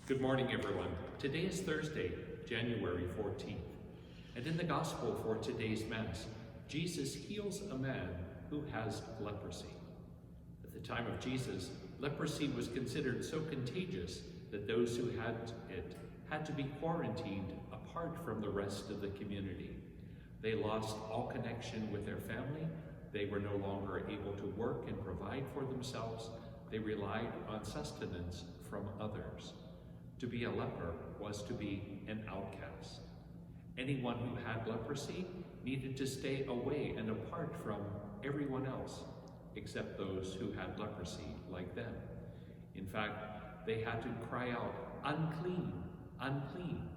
Good morning, everyone. Today is Thursday, January 14th, and in the Gospel for today's Mass, Jesus heals a man who has leprosy. At the time of Jesus, leprosy was considered so contagious that those who had it had to be quarantined apart from the rest of the community. They lost all connection with their family. They were no longer able to work and provide for themselves. They relied on sustenance from others. To be a leper was to be an outcast. Anyone who had leprosy needed to stay away and apart from everyone else, except those who had leprosy like them. In fact, they had to cry out, "Unclean, unclean,"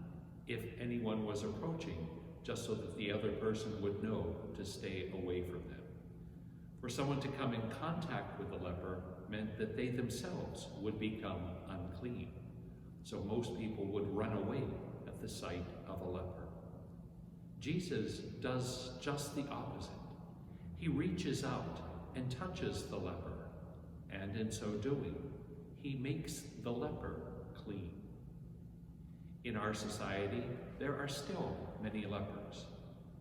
if anyone was approaching, just so that the other person would know to stay away from them. For someone to come in contact with a leper meant that they themselves would become unclean. So most people would run away at the sight of a leper. Jesus does just the opposite. He reaches out and touches the leper, and in so doing, he makes the leper clean. In our society, there are still many lepers,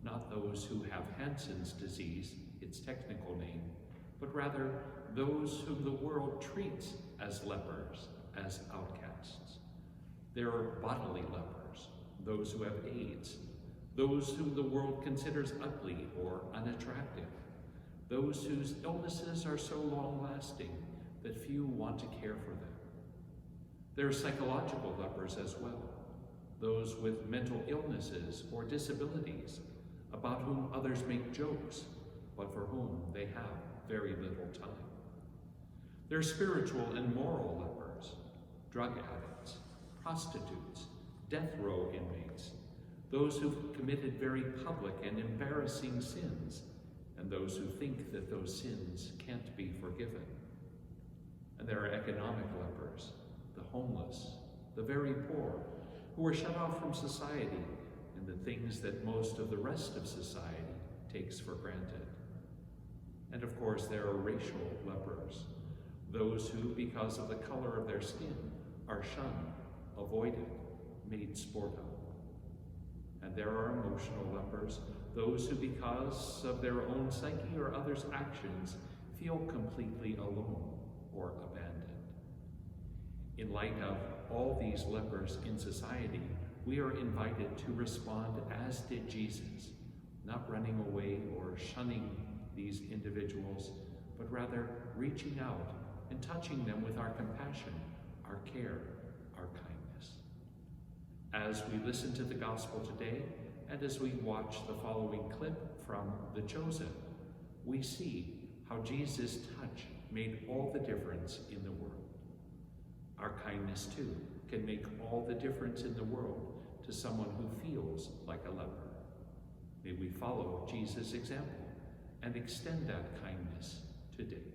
not those who have Hansen's disease, its technical name, but rather those whom the world treats as lepers, as outcasts. There are bodily lepers, those who have AIDS, those whom the world considers ugly or unattractive, those whose illnesses are so long-lasting that few want to care for them. There are psychological lepers as well, those with mental illnesses or disabilities, about whom others make jokes, but for whom they have very little time. There are spiritual and moral lepers, drug addicts, prostitutes, death row inmates, those who've committed very public and embarrassing sins, and those who think that those sins can't be forgiven. And there are economic lepers, the homeless, the very poor, who are shut off from society and the things that most of the rest of society takes for granted. And of course, there are racial lepers, those who, because of the color of their skin, are shunned, avoided, made sport of. And there are emotional lepers, those who, because of their own psyche or others' actions, feel completely alone or abandoned. In light of all these lepers in society, we are invited to respond as did Jesus, not running away or shunning these individuals, but rather reaching out and touching them with our compassion, our care, our kindness. As we listen to the gospel today, and as we watch the following clip from The Chosen, we see how Jesus' touch made all the difference in the world. Our kindness, too, can make all the difference in the world to someone who feels like a leper. May we follow Jesus' example and extend that kindness today.